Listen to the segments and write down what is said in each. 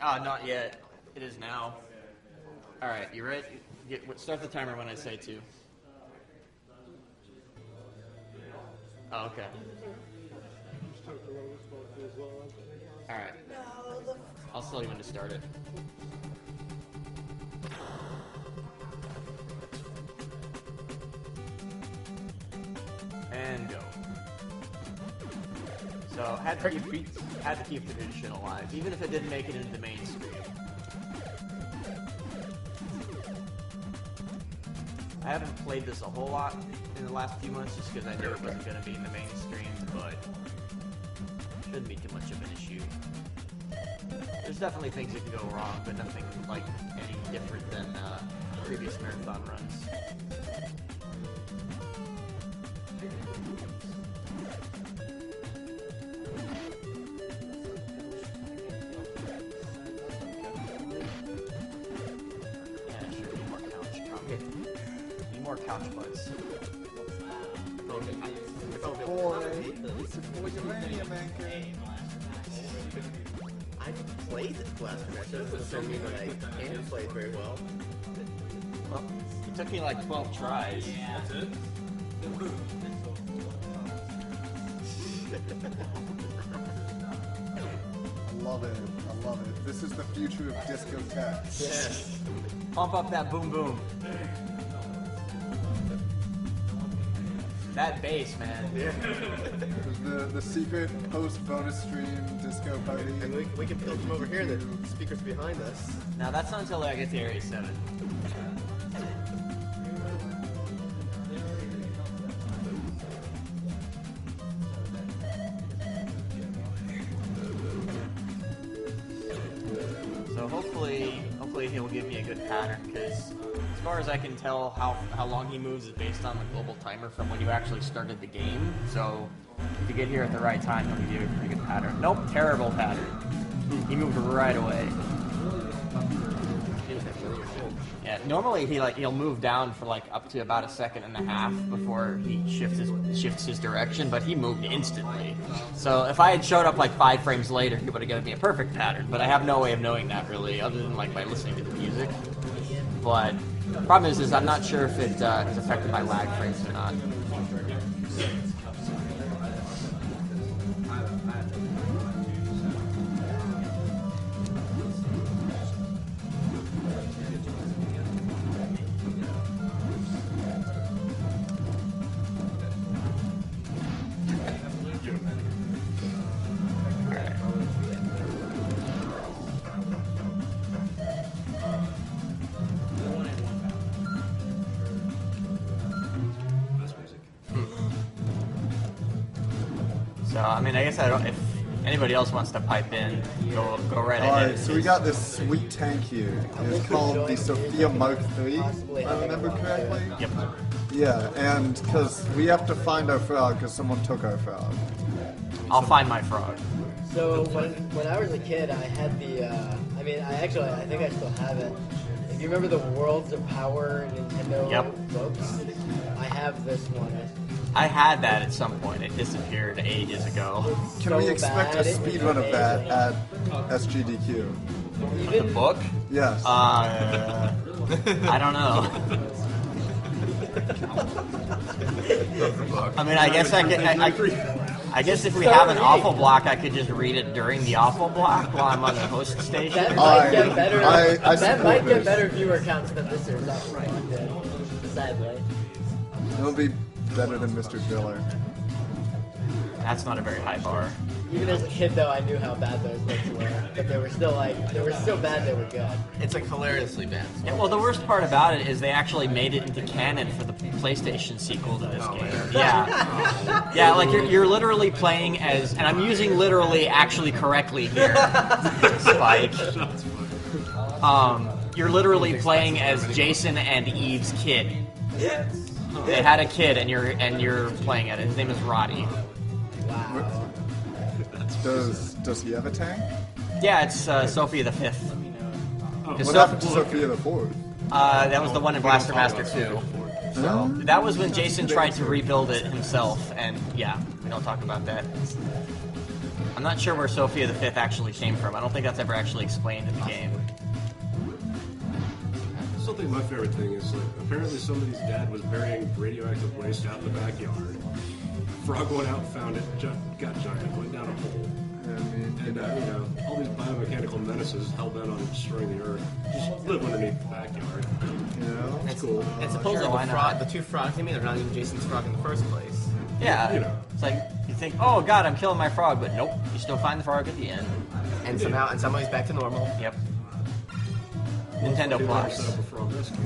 Not yet. It is now. All right, you ready? Start the timer when I say to. Oh, okay. All right. I'll tell you when to start it. And go. So had to keep the tradition alive, even if it didn't make it into the mainstream. I haven't played this a whole lot in the last few months just because I knew it wasn't going to be in the mainstream, but shouldn't be too much of an issue. There's definitely things that can go wrong, but nothing like any different than previous marathon runs. More couch butts. I played this last match. That doesn't mean that I can play very well. Well, it took me like 12 tries. Yeah. That's it? I love it. I love it. This is the future of discotheques. Yes. Pump up that boom boom. That bass, man. Yeah. The secret post-bonus stream disco party. And we can film from over here, the speakers behind us. Now that's not until I get to Area 7. So hopefully he'll give me a good pattern, because as far as I can tell, how long he moves is based on the global timer from when you actually started the game. So if you get here at the right time, he'll give you a pretty good pattern. Nope, terrible pattern. He moved right away. Yeah, normally he'll move down for like up to about a second and a half before he shifts his direction, but he moved instantly. So if I had showed up like 5 frames later, he would have given me a perfect pattern. But I have no way of knowing that really, other than like by listening to the music. But the problem is I'm not sure if it is affected by lag frames or not. So, I mean, I guess if anybody else wants to pipe in, go right ahead. Alright, so we got this sweet tank here. It's called the Sophia Mark III, if I remember correctly. Yep. Yeah, and because we have to find our frog because someone took our frog. I'll find my frog. So when I was a kid, I had the. I think I still have it. If you remember the Worlds of Power Nintendo books, I have this one. I had that at some point. It disappeared ages ago. Can we expect a speedrun of that at SGDQ? The book? Yes. I don't know. I mean, I guess I guess if we have an awful block, I could just read it during the awful block while I'm on the host station. That might get better. that might get better viewer counts than this year's one did. Sadly. It'll be better than Mr. Diller. That's not a very high bar. Even as a kid, though, I knew how bad those books were. But they were so bad they were good. It's like hilariously bad. Yeah, well, the worst part about it is they actually made it into canon for the PlayStation sequel to this game. Yeah. Yeah, like you're literally playing as, and I'm using literally actually correctly here, Spike. You're literally playing as Jason and Eve's kid. They had a kid, and you're playing it. His name is Roddy. Wow. Does he have a tank? Yeah, it's Sophia the Fifth. What happened to Sophia the Fourth? That was the one in Blaster Master 2. So that was when Jason tried to rebuild it himself, and yeah, we don't talk about that. I'm not sure where Sophia the Fifth actually came from. I don't think that's ever actually explained in the game. I still think my favorite thing is, like, apparently somebody's dad was burying radioactive waste out in the backyard. Frog went out, found it, got giant, went down a hole. And, all these biomechanical menaces hell-bent on destroying the Earth just live underneath the backyard. You know? It's cool. And supposedly Sure, why not? the two frogs, I mean, they're not even Jason's frog in the first place. Yeah, You know. it's like you think, oh god, I'm killing my frog, but nope, you still find the frog at the end. And somehow he's back to normal. Yep. Nintendo Set Plus. up a frog rescue.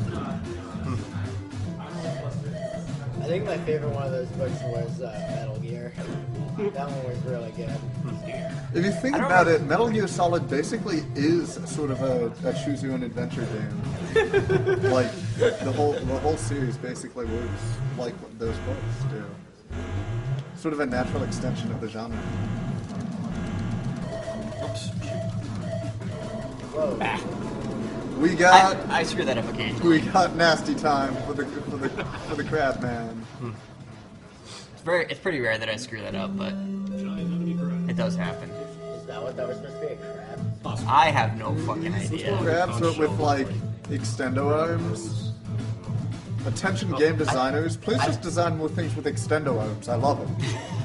I think my favorite one of those books was Metal Gear. That one was really good. If you think I don't about know. it, Metal Gear Solid basically is sort of a choose your own adventure game. Like the whole series basically works like what those books do. Sort of a natural extension of the genre. Whoa. We got I screw that up occasionally. we got nasty time for the crab man. It's pretty rare that I screw that up, but Giant enemy crab. it does happen. Is that what that was supposed to be? A crab? Possible. I have no fucking idea. Crabs but with like extendo arms. Attention game designers, please just design more things with extendo arms. I love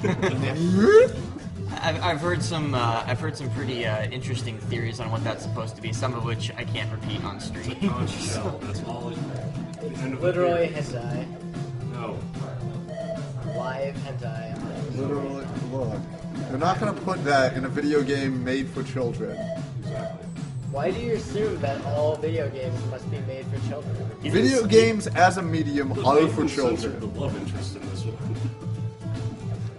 it. I've heard some pretty interesting theories on what that's supposed to be. Some of which I can't repeat on stream. Conch shell, that's all it It's end of the literally game. hentai. No. Live hentai. Literally, look. They're not going to put that in a video game made for children. Exactly. Why do you assume that all video games must be made for children? Video games as a medium are for Censored children. the love interest in this one.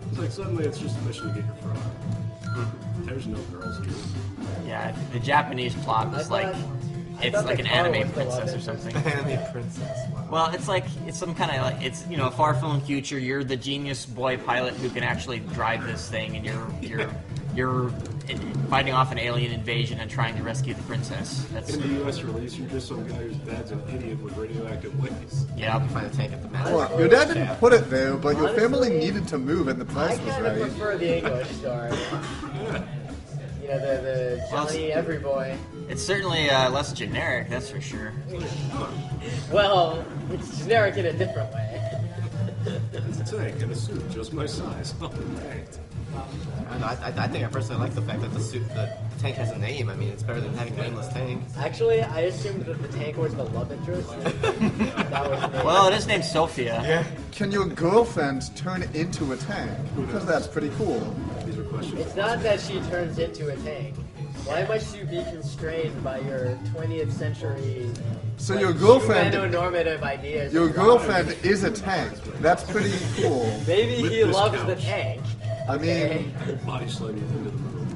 It's like suddenly it's just a mission to get your frog. There's no girls here. Yeah, the Japanese plot I was like thought- I it's thought like the an car anime was the love princess or interest. something. Anime princess. Wow. Well, it's some kind of like it's a far-flung future. You're the genius boy pilot who can actually drive this thing, and you're fighting off an alien invasion and trying to rescue the princess. That's In the U.S. release, you're just some guy whose dad's an idiot with radioactive waste. yeah. You find a tank at the map. Well, your dad didn't put it there, but your family Honestly, needed to move and the I price was kind of right. prefer the English story. Yeah. You know, the Johnny Everyboy. It's certainly less generic, that's for sure. Well, it's generic in a different way. It's a tank in a suit, just my size. Oh, right. I don't know, I think I personally like the fact that the tank has a name. I mean, it's better than having a nameless tank. Actually, I assumed that the tank was the love interest. That was me. Well, it is named Sophia. Can your girlfriend turn into a tank? Because that's pretty cool. These are questions. It's not that she turns into a tank. Why must you be constrained by your 20th century So your girlfriend, normative ideas? your of girlfriend life? is a tank. That's pretty cool. Maybe With he this loves the couch. tank. I mean, Body slam you into the moon.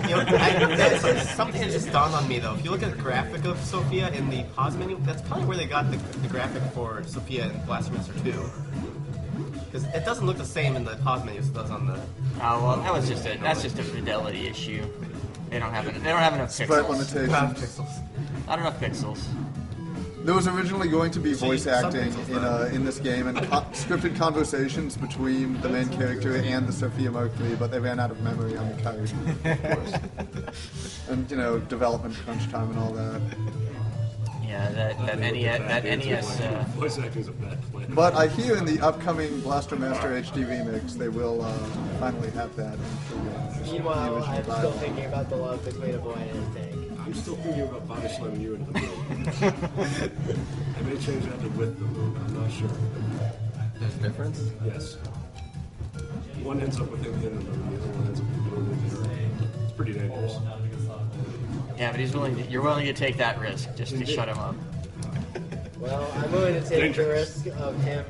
You know, something that just dawned on me though. If you look at the graphic of Sophia in the pause menu, that's probably where they got the graphic for Sophia in Blaster Master 2. Because it doesn't look the same in the pause menu as it does on the. Oh well, that's just a fidelity issue. They don't have enough sprite pixels. limitations. Pixels. Not enough pixels. There was originally going to be voice some acting pixels, in this game and scripted conversations between the main character and the Sophia Mark III, but they ran out of memory on the card, of course. And development crunch time and all that. Yeah, that NES. Voice acting is a bad plan. But I hear in the upcoming Blaster Master HD remix they will finally have that. Meanwhile, I'm still thinking about the love between a boy and his tank. I'm still thinking about body slamming you into the moon. I may change that to with the moon. I'm not sure. There's a difference. Yes. One ends up with him in the moon, the other one ends up with the moon in the earth. It's pretty dangerous. Yeah, but you're willing to take that risk just to shut him up. Well, I'm willing to take the Dangerous. risk of him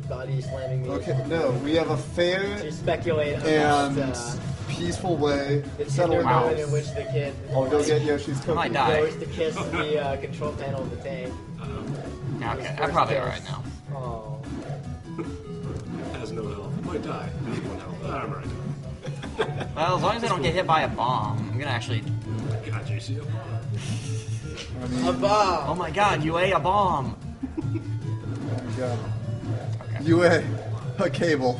body slamming me Okay, no, we have a fair to speculate and about peaceful way the settling tender moment this. in which the kid I'll go get Yoshi's I might cookie. die. goes to kiss the control panel of the tank. Okay, I'm probably alright now. Oh. Has no health. Might die. Has one health. I'm right. Well, as long as I don't get hit by a bomb, I'm gonna actually. God, JC. I mean, A bomb! Oh my god, you ate a bomb! yeah. You a cable.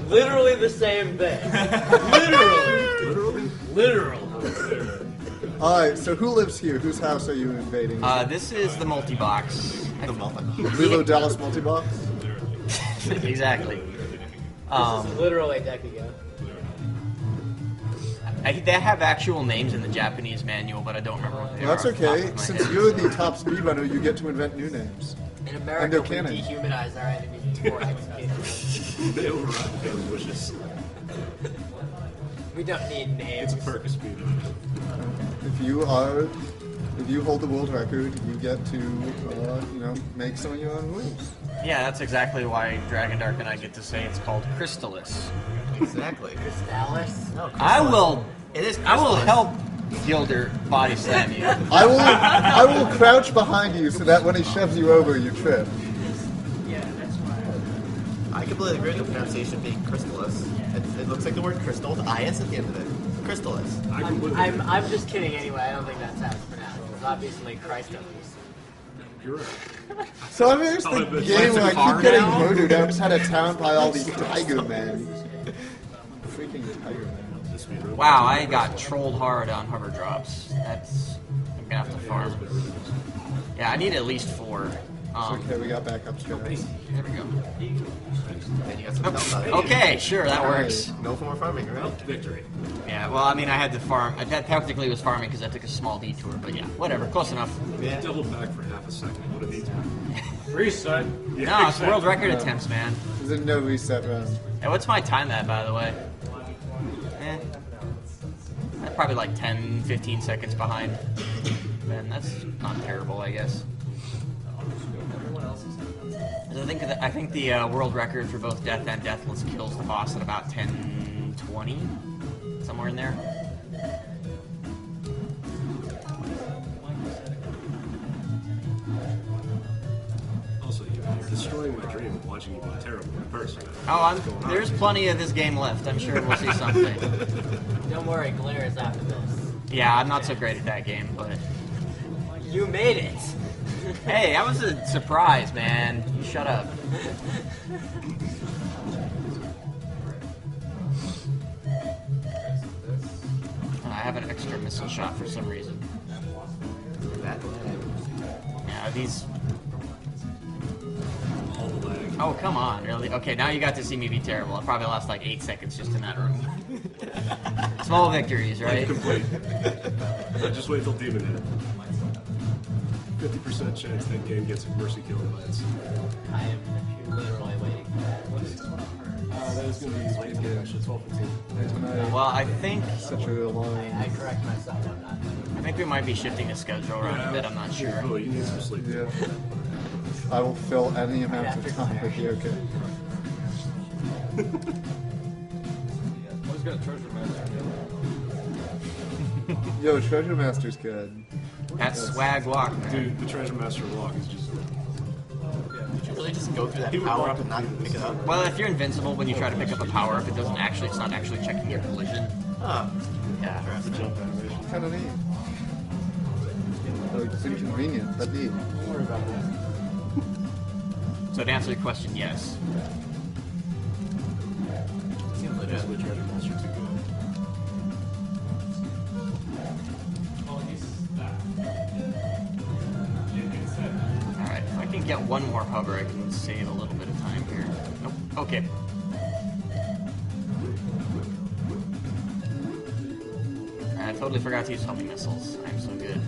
Literally the same thing. Literally. Alright, so who lives here? Whose house are you invading? This is the multi-box. Lilo Dallas Multibox? Exactly. This is literally a Deku. They have actual names in the Japanese manual, but I don't remember what they Well, that's are. off the top okay. of my Since head. you're the top speedrunner, you get to invent new names. In And America, they're we canon. dehumanize our enemies before executing them. They override those wishes. We don't need names. It's a perk of speed. If you hold the world record, you get to, make some of your own rules. Yeah, that's exactly why Dragon Dark and I get to say it's called Crystalis. Exactly. Crystallis? No, I will. It is. I will Crystalis. help Gilder body slam you. I will crouch behind you so that when he shoves you over, you trip. I completely agree with the pronunciation being Crystalis. It looks like the word crystal with IS at the end of it. Crystalis. I completely I'm just kidding anyway. I don't think that's how it's pronounced. It's obviously Christos. You're right. So I mean, there's Oh, the but game where I far keep getting now? murdered outside of town by all these tiger men. Freaking tiger men. This speed run. Wow, I got trolled hard on hover drops. That's I'm gonna have to farm. Yeah, I need at least 4. Okay, we got back upstairs. There we go. And you got something else out of it. Okay, sure, that works. No more farming, right? Victory. Yeah, well, I mean, I had to farm. I technically was farming because I took a small detour, but yeah, whatever, close enough. Yeah. Doubled back for half a second. What a detour. Reset. No, it's world record attempts, man. There's a no reset round. Hey, what's my time at, by the way? I'm probably like 10, 15 seconds behind. Man, that's not terrible, I guess. I think the world record for both Death and Deathless kills the boss at about 10:20, somewhere in there. Also, you're destroying my dream of watching you be terrible in person. Oh, there's plenty of this game left. I'm sure we'll see something. Don't worry, Glare is after this. Yeah, I'm not so great at that game, but You made it. hey, that was a surprise, man. You shut up. I have an extra missile shot for some reason. Yeah, these. All the lag. Oh, come on, really? Okay, now you got to see me be terrible. I probably lost like 8 seconds just in that room. Small victories, right? Complete. Just wait till Demon hit. 50% chance that game gets a mercy kill by itself. I am literally waiting for that. That is going to be late game, actually, 12:15. Well, I think Such a long. I correct myself on that. I think we might be shifting the schedule around a bit. I'm not sure. Oh, you need some sleep. Yeah. I will fill any amount of time with you, okay? Who's got treasure master? Yo, Treasure Master's good. That's swag walk, man. Dude, the Treasure Master walk is just... Did you really just go through that He would power walk up and not through pick it this. up? Well, if you're invincible when you try to pick up a power up, it's not actually checking your collision. Huh. Yeah. The jump animation. Kind of neat. Like, it's inconvenient, but neat. Don't worry about that. So to answer your question, yes. Seems legit. That's the Treasure Master too good. Alright, if I can get one more hover, I can save a little bit of time here. Nope. Okay. I totally forgot to use homing missiles. I'm so good.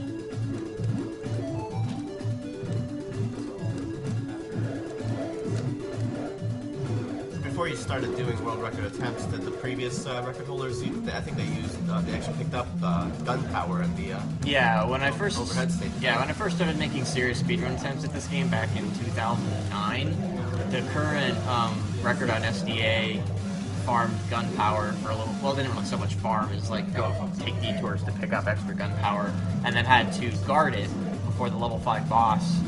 Before you started doing world record attempts, did the previous record holders, I think they used, they actually picked up gun power and the Yeah, when I first overhead stage. when I first started making serious speedrun attempts at this game back in 2009, the current record on SDA farmed gun power for a little. Well, didn't really so much farm as like go take detours to pick up extra gun power, and then had to guard it before the level 5 boss.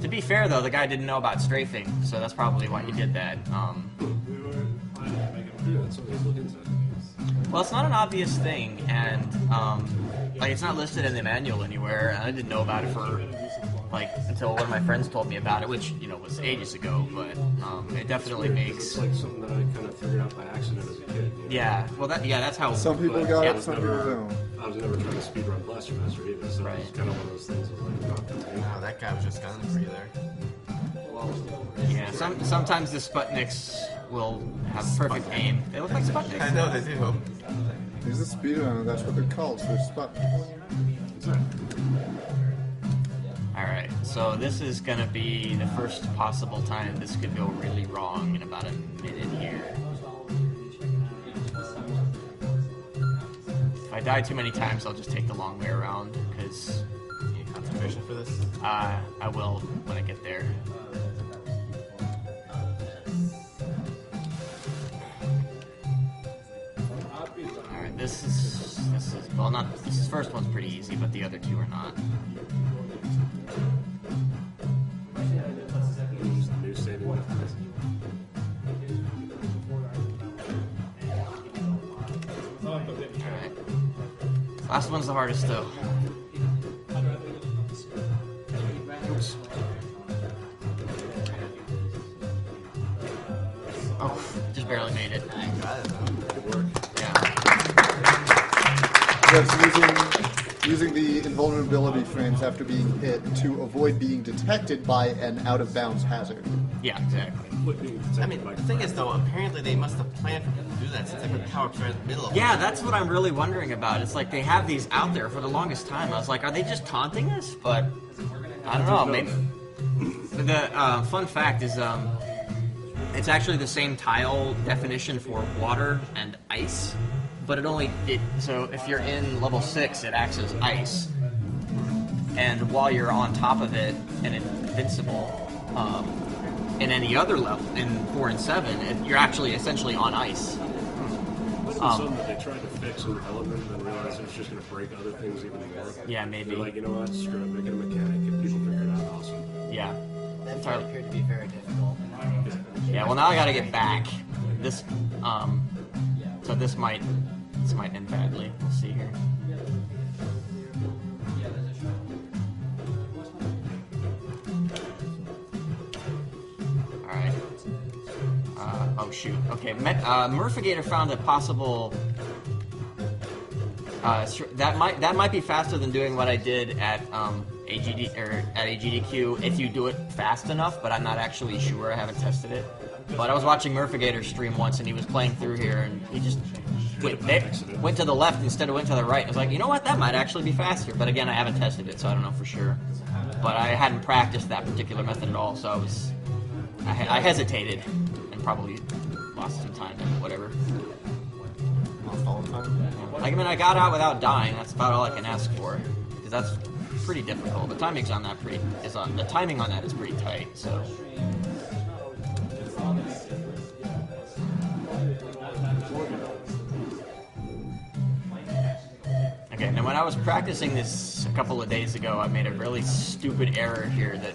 To be fair though, the guy didn't know about strafing, so that's probably why he did that. Yeah, that's what he's looking at. Well, it's not an obvious thing, and like it's not listed in the manual anywhere, and I didn't know about it for like until one of my friends told me about it, which was ages ago. But it definitely makes. It's like something that I kind of figured out by accident as a kid. You know? Yeah, well, that's how. Some people But got I it, was some people never, don't. I was never trying to speedrun Blaster Master either, so Right. it's kind of one of those things of like, not the thing. Wow, that guy was just gunning for you there. Yeah, sometimes the Sputniks will have perfect aim. They look like Sputniks. I know they do. These are speedrunners, that's what they're called, so they're Sputniks. Alright, so this is gonna be the first possible time this could go really wrong in about a minute here. If I die too many times, I'll just take the long way around, because You need concentration for this? I will when I get there. Alright, this is well, not this first one's pretty easy, but the other two are not. Use the new saving methods. Alright. Last one's the hardest though. Oops. Oh, just barely made it. Got it, though. Good work. Yeah. That's using the invulnerability frames after being hit to avoid being detected by an out-of-bounds hazard. Yeah, exactly. Look, being I detected mean, by the thing is, though, apparently they must have planned for people to do that since they put power ups right in the middle of Yeah, it. that's what I'm really wondering about. It's like they have these out there for the longest time. I was like, are they just taunting us? But I don't know. Maybe. The fun fact is, it's actually the same tile definition for water and ice, but so if you're in level 6, it acts as ice, and while you're on top of it and invincible, in any other level, in 4 and 7, you're actually essentially on ice. Wasn't something that they tried to fix in Element and then realized it was just going to break other things even more? Yeah, maybe. They're like, you know what, screw it, make it a mechanic. If people figure it out, awesome. Yeah. That Entirely. appeared to be very difficult. Yeah, well now I gotta get back. This, so this might end badly. We'll see here. Alright. Oh shoot. Okay, Murphigator found a possible... that might be faster than doing what I did at AGDQ if you do it fast enough, but I'm not actually sure. I haven't tested it. But I was watching Murphigator stream once, and he was playing through here, and he just went to the left instead of went to the right. I was like, you know what? That might actually be faster. But again, I haven't tested it, so I don't know for sure. But I hadn't practiced that particular method at all, so I hesitated and probably lost some time and whatever. Lost all the time. Like, I mean, I got out without dying. That's about all I can ask for, because that's pretty difficult. The timing on that is pretty tight. So. Okay, now when I was practicing this a couple of days ago, I made a really stupid error here that,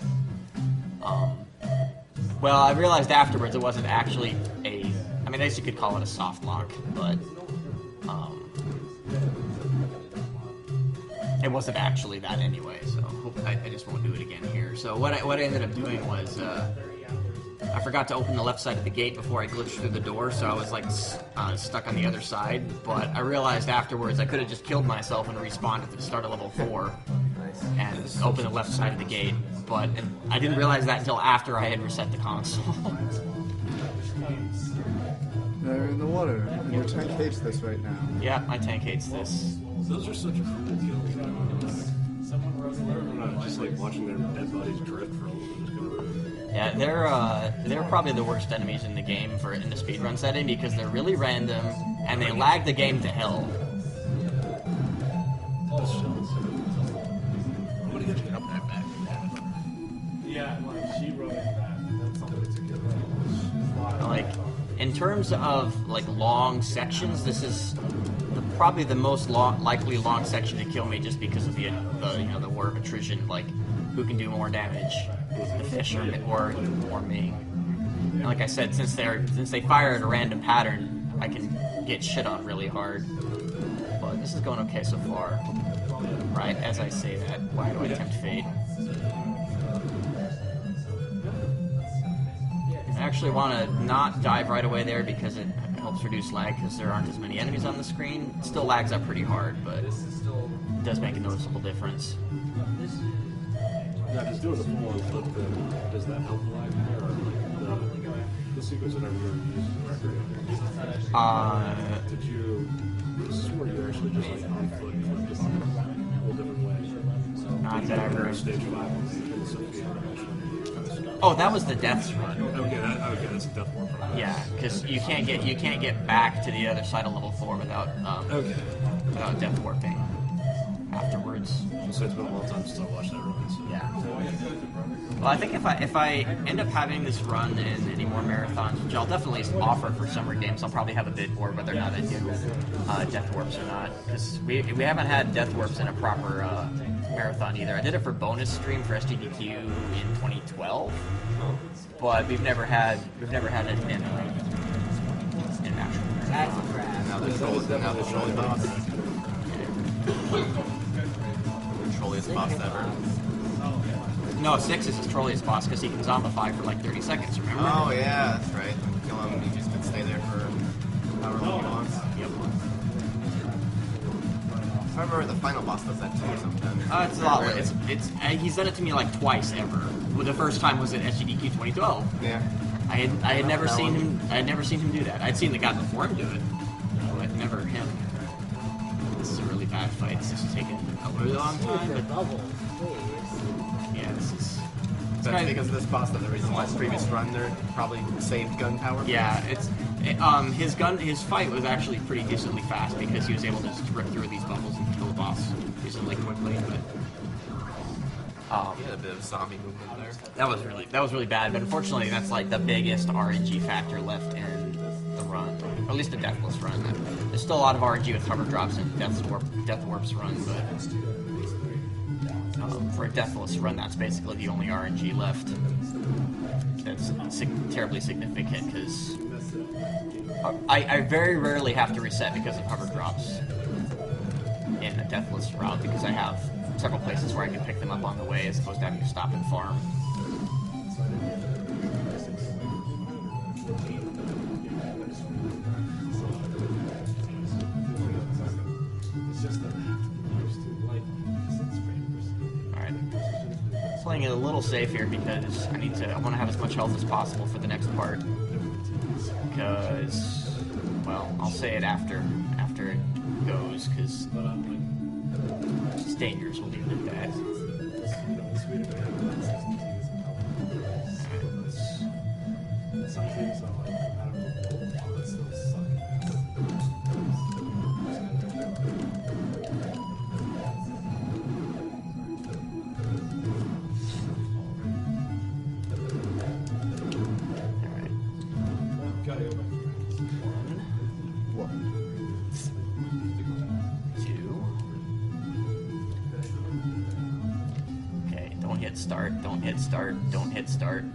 well, I realized afterwards it wasn't actually I guess you could call it a soft lock, but, it wasn't actually that anyway, so I just won't do it again here. So what I ended up doing was, I forgot to open the left side of the gate before I glitched through the door, so I was like stuck on the other side. But I realized afterwards I could have just killed myself and respawned at the start of level 4 and opened the left side of the gate. But I didn't realize that until after I had reset the console. They're in the water, and your tank hates this right now. Yeah, my tank hates this. Those are such a cool deal. Just like watching their dead bodies drift for a little bit. Yeah, they're probably the worst enemies in the game in the speedrun setting because they're really random and they lag the game to hell. I'm gonna get you up there back. Yeah, she wrote that. That's something to get Like, in terms of like long sections, this is probably the most likely long section to kill me just because of the war of attrition. Like, who can do more damage, the fish or me? And like I said, since they fire at a random pattern, I can get shit on really hard. But this is going okay so far. Right as I say that, why do I tempt fate? actually want to not dive right away there because it helps reduce lag because there aren't as many enemies on the screen. It still lags up pretty hard, but it does make a noticeable difference. Now, just doing the full-on flip thing, does that help the lag there, or like the sequence that everyone uses in record? Did you swear you actually just like on foot, flip just a whole different way? Not that I remember. Stage 5 in the Sophia. Oh, that was the Death's Run. Okay, that's a Death Warp. Yeah, because you can't get back to the other side of level 4 without without death warping afterwards. So it's been a long time since I watched that run. So. Yeah. Well, I think if I end up having this run in any more marathons, which I'll definitely offer for summer games, I'll probably have a bid for whether or not I do death warps or not. Because we haven't had death warps in a proper marathon either. I did it for bonus stream for SGDQ in 2012, but we've never had it in an actual marathon. Now the Trolley boss. The trolliest boss ever. No, 6 is his trolliest boss because he can zombify for like 30 seconds, remember? Oh yeah, that's right. When you kill him, he just can stay there for however long he wants. Yep. I remember the final boss does that too sometimes. It's a lot. He's done it to me like twice ever. Well, the first time was at SGDQ 2012. Yeah. I had never seen him. I had never seen him do that. I'd seen the guy before him do it, but never him. This is a really bad fight. This is taking a really long time. The But bubble, please. yeah, this is. That's because of this boss that the reason why his previous run there probably saved gun power. Yeah, his fight was actually pretty decently fast because he was able to just rip through these bubbles and kill the boss decently quickly. But He had a bit of zombie movement there. that was really bad. But unfortunately, that's like the biggest RNG factor left in the run, or at least the Deathless run. There's still a lot of RNG with cover drops and Death Warp's run, but for a Deathless run, that's basically the only RNG left. That's terribly significant because I very rarely have to reset because of hover drops in a Deathless route because I have several places where I can pick them up on the way as opposed to having to stop and farm. Playing it a little safe here because I want to have as much health as possible for the next part. Because, well, I'll say it after it goes, because it's dangerous. We'll leave it at that.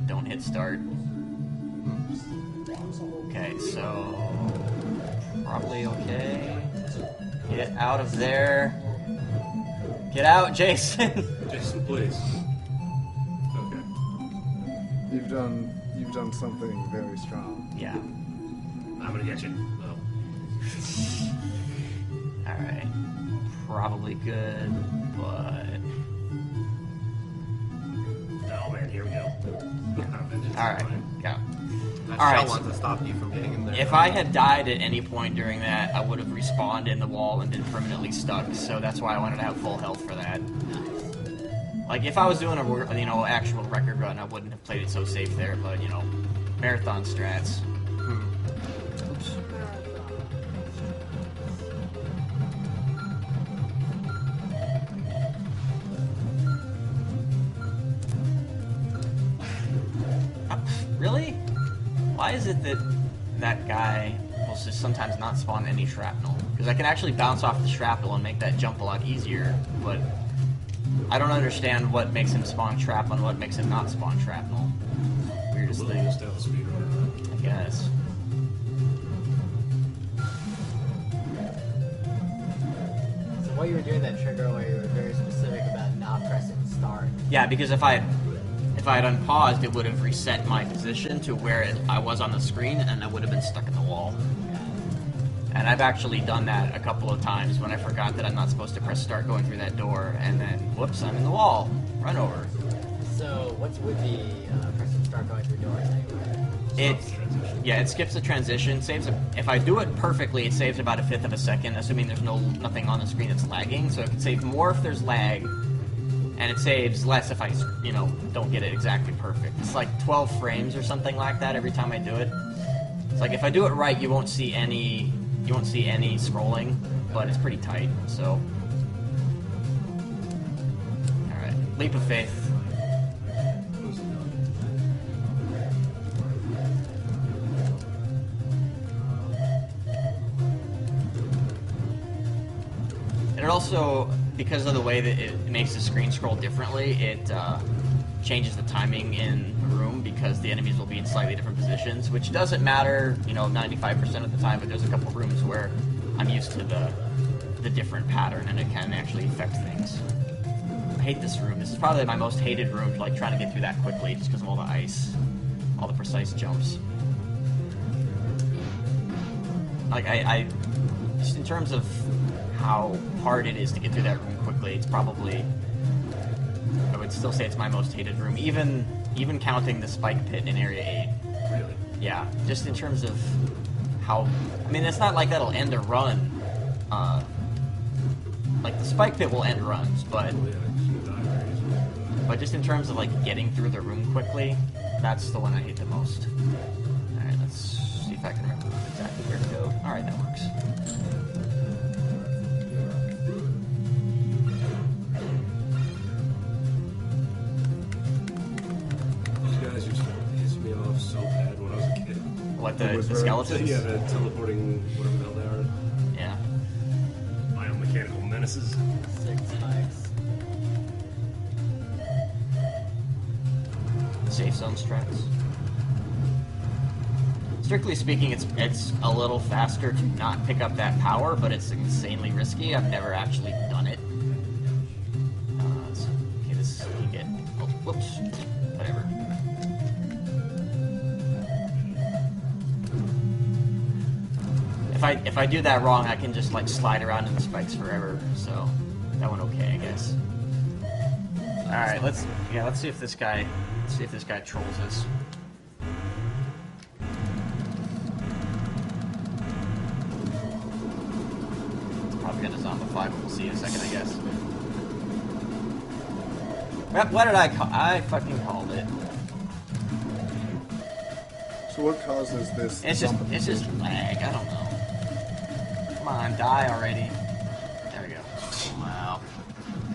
Don't hit start. Okay, so probably okay. Get out of there. Get out, Jason. Jason, please. Okay. You've done something very strong. Yeah. I'm gonna get you. Oh. Alright. Probably good, but Oh man, here we go. alright, go. That All shell right, wants to stop you from getting in there. If I had died at any point during that, I would have respawned in the wall and been permanently stuck, so that's why I wanted to have full health for that. Like, if I was doing a, actual record run, I wouldn't have played it so safe there, but, marathon strats. Really? Why is it that that guy will just sometimes not spawn any shrapnel? Because I can actually bounce off the shrapnel and make that jump a lot easier, but I don't understand what makes him spawn shrapnel and what makes him not spawn shrapnel. Weirdest thing. I guess. So while you were doing that trick earlier, you were very specific about not pressing start. Yeah, because if I if I had unpaused, it would have reset my position to where I was on the screen, and I would have been stuck in the wall. And I've actually done that a couple of times when I forgot that I'm not supposed to press start going through that door, and then, whoops, I'm in the wall. Run over. So, what's with the pressing start going through doors anyway? It skips the transition. If I do it perfectly, it saves about 1/5 of a second, assuming there's nothing on the screen that's lagging. So it can save more if there's lag, and it saves less if I, don't get it exactly perfect. It's like 12 frames or something like that every time I do it. It's like if I do it right, you won't see any scrolling, but it's pretty tight. So, all right, leap of faith. And it also, because of the way that it makes the screen scroll differently, it changes the timing in the room because the enemies will be in slightly different positions, which doesn't matter, 95% of the time, but there's a couple rooms where I'm used to the different pattern and it can actually affect things. I hate this room. This is probably my most hated room, like trying to get through that quickly just because of all the ice, all the precise jumps. Like, I just in terms of how hard it is to get through that room quickly, it's probably, I would still say it's my most hated room, even counting the spike pit in Area 8. Really? Yeah, just in terms of how, it's not like that'll end a run, like the spike pit will end runs, but just in terms of like getting through the room quickly, that's the one I hate the most. Alright, let's see if I can remember exactly where to go. Alright, that works. So bad when I was a kid. What, the skeletons? Yeah, the teleporting, whatever the hell they are. Yeah. Biomechanical menaces. 6 spikes. Safe zone strats. Strictly speaking, it's a little faster to not pick up that power, but it's insanely risky. I've never actually done it. Okay, this you get. Oh, whoops. Whatever. If I do that wrong, I can just like slide around in the spikes forever. So that went okay, I guess. All right, let's see if this guy trolls us. It's probably gonna zombify, but we'll see in a second, I guess. What did I call? I fucking called it. So what causes this? It's just lag. I don't know. Come on, die already. There we go. Wow.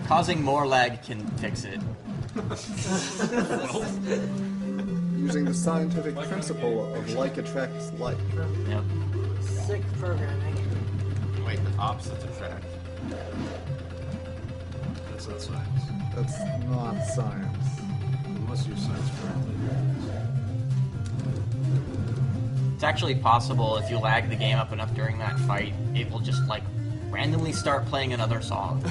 Causing more lag can fix it. Using the scientific principle of like attracts like. Yep. Sick programming. Wait, the opposite attract. That's not science. That's not science. Unless you use science correctly. It's actually possible if you lag the game up enough during that fight, it will just like randomly start playing another song.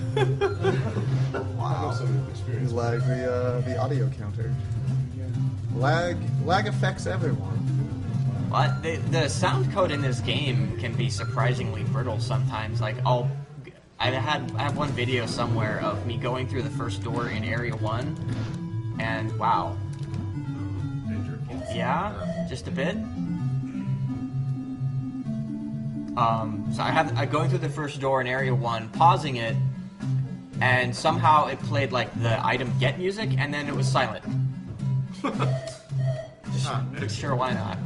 Wow. Some You experience. lag the audio counter. Lag affects everyone. But the sound code in this game can be surprisingly brittle sometimes. Like I have one video somewhere of me going through the first door in Area 1, and wow. Danger. Yeah, just a bit. So I going through the first door in Area 1, pausing it, and somehow it played like the item get music, and then it was silent. Sure, why not?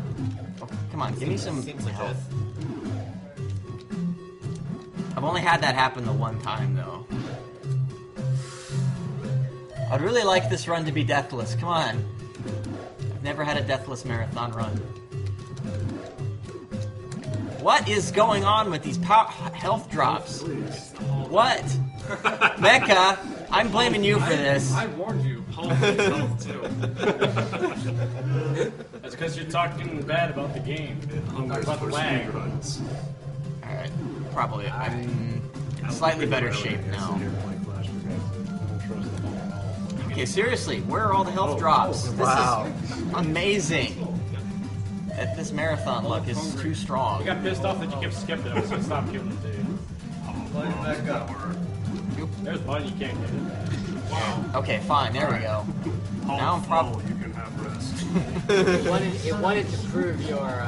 Oh, come on, give me some Seems legit. health. I've only had that happen the one time, though. I'd really like this run to be deathless. Come on. I've never had a deathless marathon run. What is going on with these health drops? What? Mecha, I'm blaming you for this. I warned you. Paul needs health too. That's because you're talking bad about the game. Hunger About the for lag. speed runs. Alright, probably. I'm in slightly better shape now. Okay, seriously, where are all the health drops? Wow. This is amazing. This marathon luck is too I strong. got pissed off that you kept skipping it, so I stopped killing it, dude. Line it back up. There's one you can't get in there. Okay, fine, there we go. Now I'm probably... You can have rest. It wanted to prove your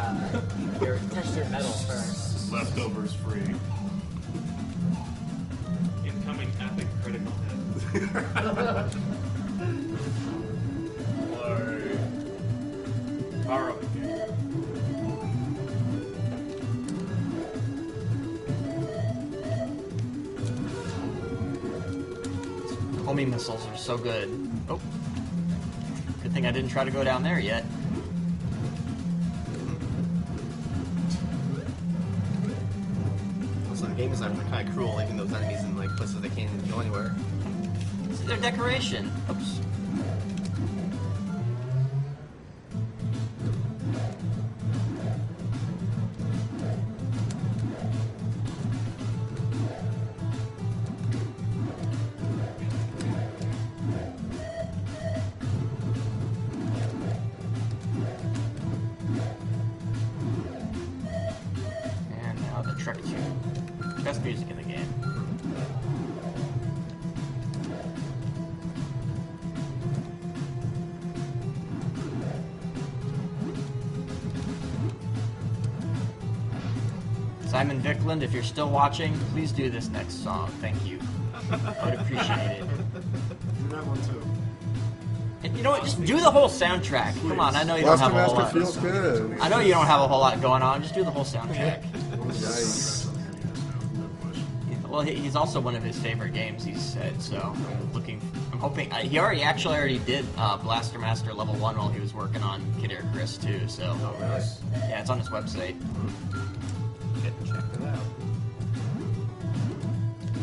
textured metal first. Leftovers free. Incoming epic critical hit. Power up again. Homing missiles are so good. Oh. Good thing I didn't try to go down there yet. Some game designers are kind of cruel, leaving those enemies in like places they can't even go anywhere. This is their decoration. Oops. And now the Trek 2. Best music in the game. Simon Vickland, if you're still watching, please do this next song. Thank you. I would appreciate it. Do that one too. And you know what? Just do the whole soundtrack. Come on, I know you don't Blaster have a whole Master lot. feels good. I know you don't have a whole lot going on. Just do the whole soundtrack. Yikes. Well, he's also one of his favorite games. He said so. I'm hoping. He already did Blaster Master Level 1 while he was working on Kid Icarus too. So yeah, it's on his website. Check it out.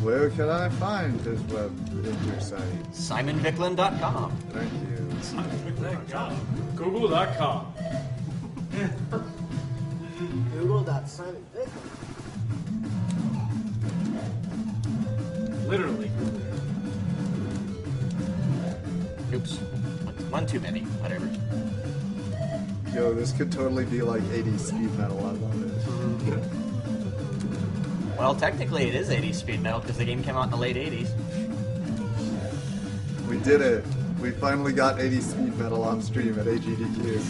Where can I find his web site? SimonVickland.com. Thank you. Google.com. Google.SimonVickland. Literally. Oops, one too many. Whatever. Yo, this could totally be like 80s speed metal. I love it. Well, technically it is 80s speed metal because the game came out in the late 80s. We did it. We finally got 80s speed metal on stream at AGDQ.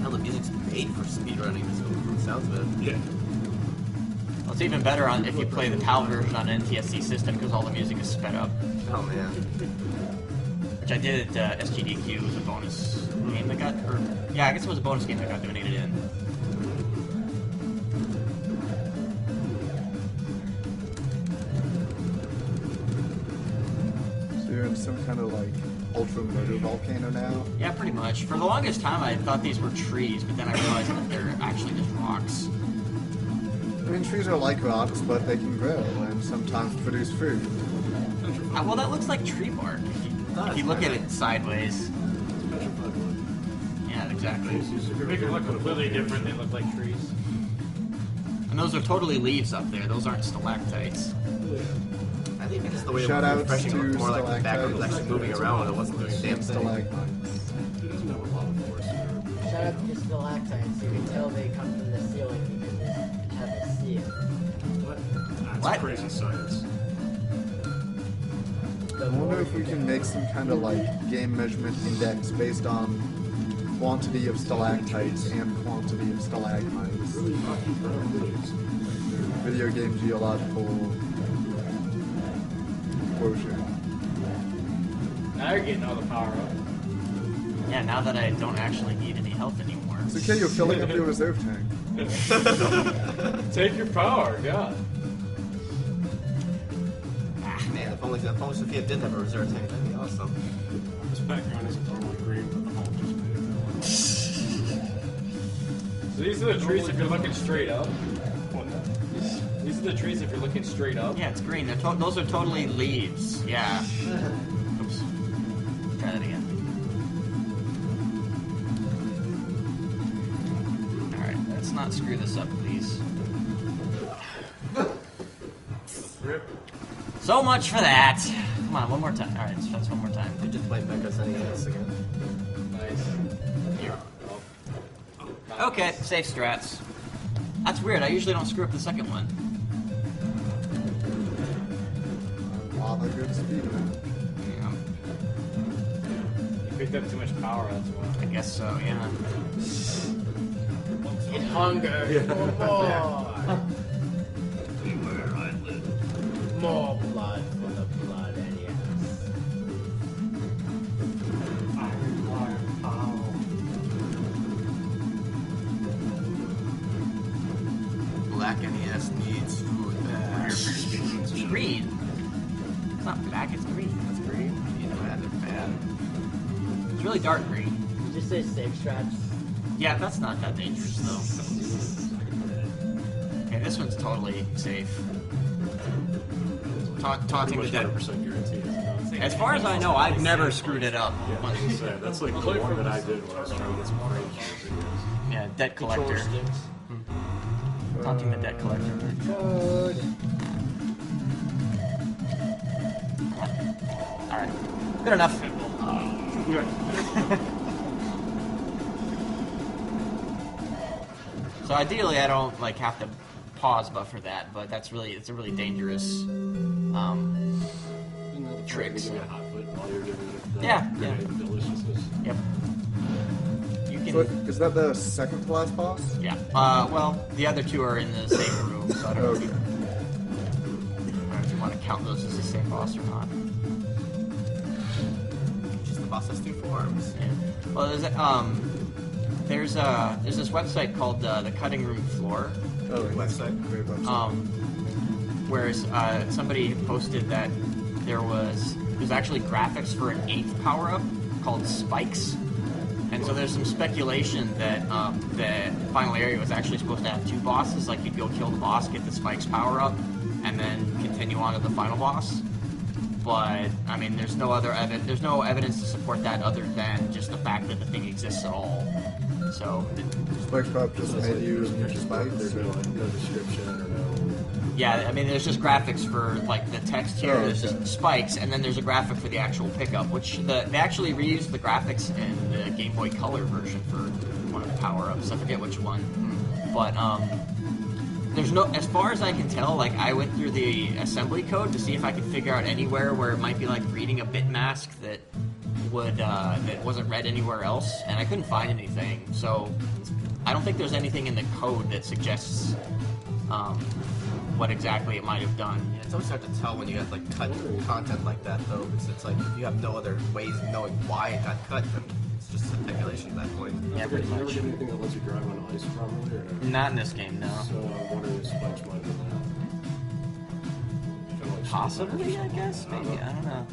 Now the music's made for speedrunning, so it sounds good. Yeah. Well, it's even better if you play the PAL version on an NTSC system because all the music is sped up. Oh man. Which I did at SGDQ. It was a bonus game that got, yeah, I guess it was a bonus game that got donated in. So you're in some kind of like ultra motor volcano now? Yeah, pretty much. For the longest time, I thought these were trees, but then I realized that they're actually just rocks. I mean, trees are like rocks, but they can grow and sometimes produce fruit. Well, that looks like tree bark if you look at it sideways. Yeah, exactly. You're making them look completely different. They look like trees. And those are totally leaves up there. Those aren't stalactites. I think it's the way Shout it was outs refreshing. It to looked more like the background was stalactites. actually moving around and it wasn't doing a damn thing. Stalagmites. He doesn't have a lot of force. Shout out to the stalactites. You can tell they come from the ceiling because they have a seal. That's What? crazy science. I wonder if we can make some kind of like game measurement index based on quantity of stalactites and quantity of stalagmites. Video game geological quotient. Now you're getting all the power up. Yeah, now that I don't actually need any health anymore. It's okay, you're filling up your reserve tank. Take your power, God. Man, if only Sophia did have a reserve tank, that'd be awesome. This background isn't normally green, but the Hulk just made it that So these are the trees if you're looking straight up. These are the trees if you're looking straight up. Yeah, it's green. Those are totally leaves. Yeah. Oops. Try that again. let's not screw this up, please. Rip. So much for that. Come on, one more time. All right, let's try this one more time. You just play Mecha's NES again. Nice. Here. Okay, safe strats. That's weird. I usually don't screw up the second one. A lot of good speed. Yeah, You picked up too much power, that's why. I guess so. Yeah. It hunger for more. Where I live. More blood for the blood NES. Black NES needs food back. Green. It's not black. It's green. It's green. You know, bad and bad. It's really dark green. Did you just say safe strats? Yeah, that's not that dangerous though. Okay, this one's totally safe. Taunting the dead. 100% guarantee. As far as I know, I've never screwed it up. Yeah, I was gonna say, that's like the one that I did when I was trying to get some frames for videos. Yeah, debt collector. Control sticks. Taunting the debt collector. Code. Alright. Good enough. So ideally I don't like have to pause buffer that, but it's a really dangerous tricks. Give me a hot foot while you're doing it. Yeah, grenade deliciousness. Yep. You can So is that the second to last boss? yeah. Well, the other two are in the same room, so I don't know if Okay. if you want to count those as the same boss or not. Just the boss has two forms. Yeah. Well, there's this website called the Cutting Room Floor, Oh, yeah. Website. Great website. whereas somebody posted that there's actually graphics for an 8th power-up called Spikes, and so there's some speculation that the final area was actually supposed to have 2 bosses. Like you'd go kill the boss, get the Spikes power-up, and then continue on to the final boss. But I mean, there's no evidence to support that other than just the fact that the thing exists at all. So Spikes Pop just made you spikes. There's no description or no. yeah, I mean, there's just graphics for like the text here. Oh, There's okay. just spikes, and then there's a graphic for the actual pickup, which they actually reused the graphics in the Game Boy Color version for one of the power-ups. I forget which one, but there's no, as far as I can tell, like I went through the assembly code to see if I could figure out anywhere where it might be like reading a bit mask that wasn't read anywhere else, and I couldn't find anything. So I don't think there's anything in the code that suggests what exactly it might have done. Yeah, it's always hard to tell when you got like cut content like that though, because it's like if you have no other ways of knowing why it got cut, then it's just speculation at that point. Yeah, pretty You ever much. get anything that lets you drive on ice properly or no? Not in this game, no. So I'm wondering if Spikes might have been that. Kinda like Possibly, I guess. Maybe, I don't know.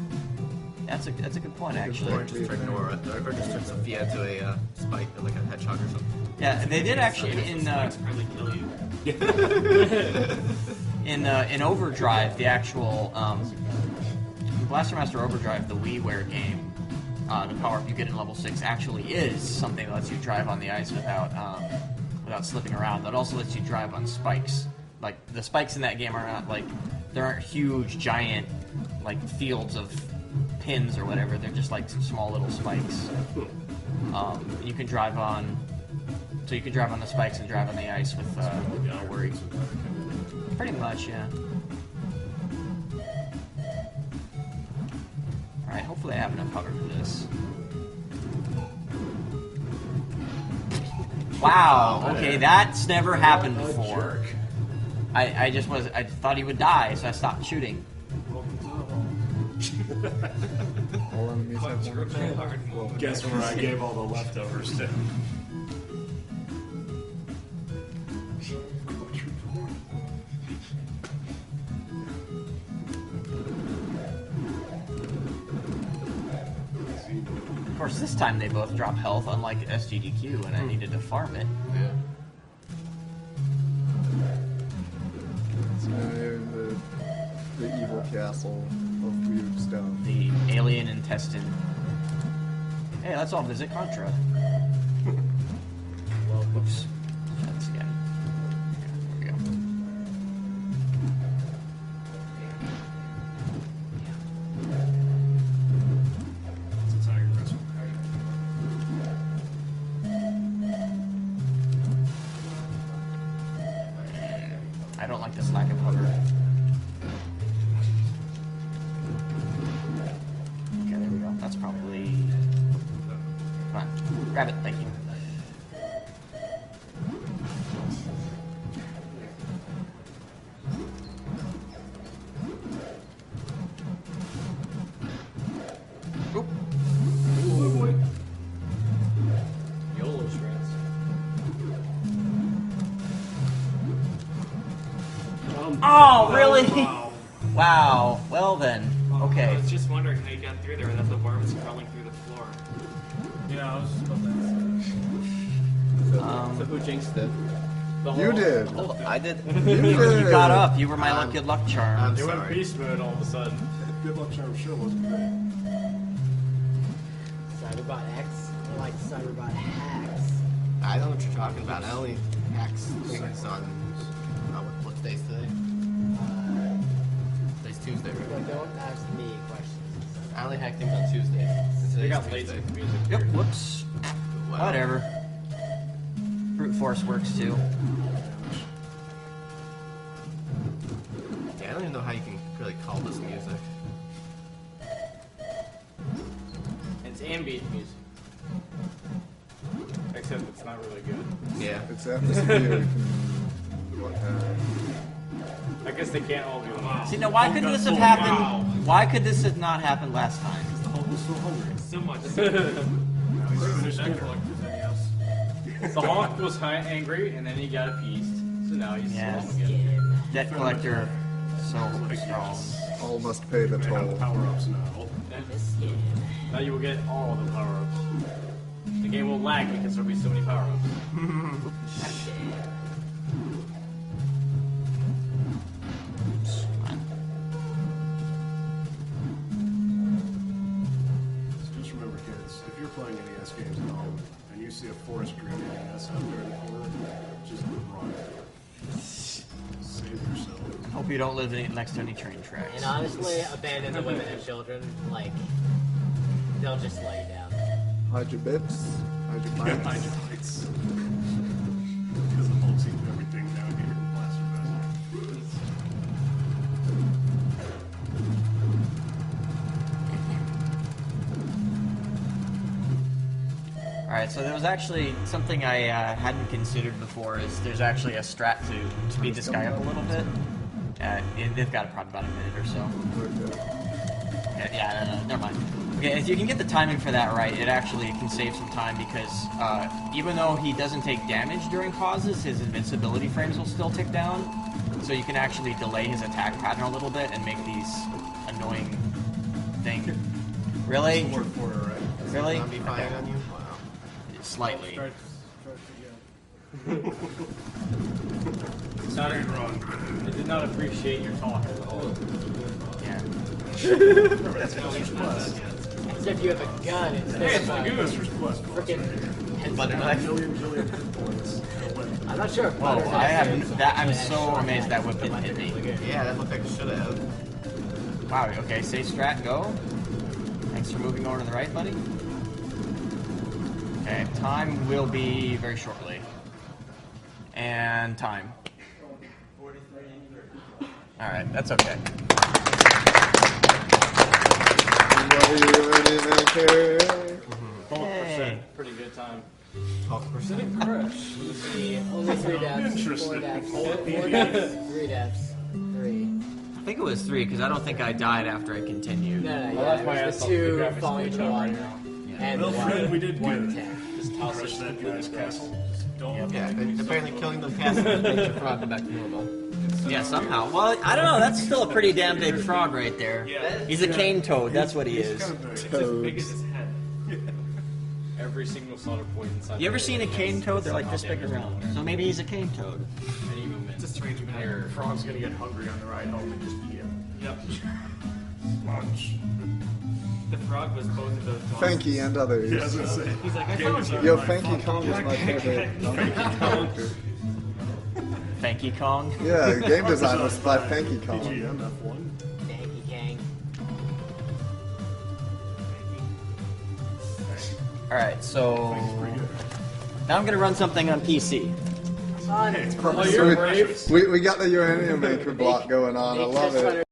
That's a good point, actually. Or just turn Nora, or just turn Sophia into a spike, like a hedgehog or something. Yeah, they did actually in Probably kill you. in Overdrive, the actual Blaster Master Overdrive, the WiiWare game. The power-up you get in level 6 actually is something that lets you drive on the ice without slipping around. That also lets you drive on spikes. Like the spikes in that game are not like there aren't huge, giant like fields of pins or whatever. They're just like small little spikes. You can drive on, so you can drive on the spikes and drive on the ice with no worry. Pretty much, yeah. All right, hopefully I have enough cover for this. Wow. Okay, that's never happened before. I thought he would die, so I stopped shooting. All enemies have one. Guess where I gave all the leftovers to? Of course, this time they both drop health, unlike SGDQ, and I needed to farm it. Yeah. So now you're in the evil castle of weird stone. The alien intestine. Hey, let's all visit Contra. Well, oops. Try this again. don't like this lack of hover. Okay, there we go. That's probably... Come on, grab it, thank you. Oop. Oh boy. YOLO strats. Oh, really? Wow. Wow. Well then. I Okay. was just wondering how you got through there without the worms crawling through the floor. Yeah, I was just about that. So who jinxed it? You did. Oh, I did. You did. You got up. You were my good luck charm. I'm You went sorry. beast mode all of a sudden. Good luck charm sure wasn't great. Cyberbot X, like Cyberbot hacks. I don't know what you're talking about. I only hacks things on what today's today? Today's Tuesday, But right? don't ask me questions. I only hack things on Tuesday. And They today's got Tuesday. lazy music. Yep. Whoops. Wow. Whatever. Brute force works too. Yeah, I don't even know how you can really call this music. It's ambient music. Except it's not really good. Yeah. It's atmospheric. I guess they can't all be loud. See, now why could this have happened? Why could this have not happened last time? The Hulk was so hungry. So much. Now he's finished dinner. The Hawk was angry and then he got appeased. So now he's Yes. slow again. Debt collector, so strong. All must pay the They have toll. power-ups now. Now you will get all the power-ups. The game will lag because there'll be so many power-ups. So just remember, kids, if you're playing NES games at home and you see a forest green NES out there in the corner, just run. Save yourself. Hope you don't live next to any train tracks. And honestly, abandon the women and children. Like, they'll just lay you down. Hide your bits. Hide your Yeah, bites. hide your lights. Because the Hulk's eating everything down here in Blaster Vessel. Alright, so there was actually something I hadn't considered before is there's actually a strat to speed this guy up a little bit. They've got probably about a minute or so. Okay, yeah, no, never mind. Okay, if you can get the timing for that right, it actually can save some time because even though he doesn't take damage during pauses, his invincibility frames will still tick down. So you can actually delay his attack pattern a little bit and make these annoying things. Really? Word for it, right? Really? Zombie firing Okay. on you? Wow. Slightly. It's not I did not appreciate your talk at all. Yeah. Except you have a gun instead of a freaking Butter knife. I'm not sure if Whoa, butter I knife have is that. I'm actually so amazed that whip didn't hit me. really good. Yeah, that looked like it should have. Wow. Okay, safe strat, go. Thanks for moving over to the right, buddy. Okay, time will be very shortly. And time. All right, that's okay. What are you ready to carry? 12%. Pretty good time. 12%. Only 3 deaths, 4 Interesting. deaths, 4 deaths, 3 deaths, 3. I think it was 3 because I don't think I died after I continued. No, Well, yeah, that's why I it was thought the the 2 graphics falling glitch to out 1. right now. And Well, Fred, we did one good. attack. Just toss Crush it that through guy's the castle. castle. Just don't. Yeah, apparently killing the castle makes your frog go back to normal. Yeah, somehow. Well, I don't know. That's still a pretty damn big frog right there. He's a cane toad. That's what he is. Kind of big. It's as big as his head. Every single solder point inside. You ever seen a cane toad? They're like this big around. So maybe he's a cane toad. Any movement. It's a strange behavior. Frog's gonna get hungry on the ride home and just eat him. Yep. Punch. The frog was both of those dogs. Fanky and others. Yeah, I was gonna say. He's like, I found you. Yo, Fanky Kong is my favorite character. Fanky Kong. Yeah, game design was by Fanky Kong. PGM F1. Danky Kang. All right, so Pretty good. now I'm gonna run something on PC. Oh, Hey, it's you're so brave. We got the uranium maker block going on. I love it.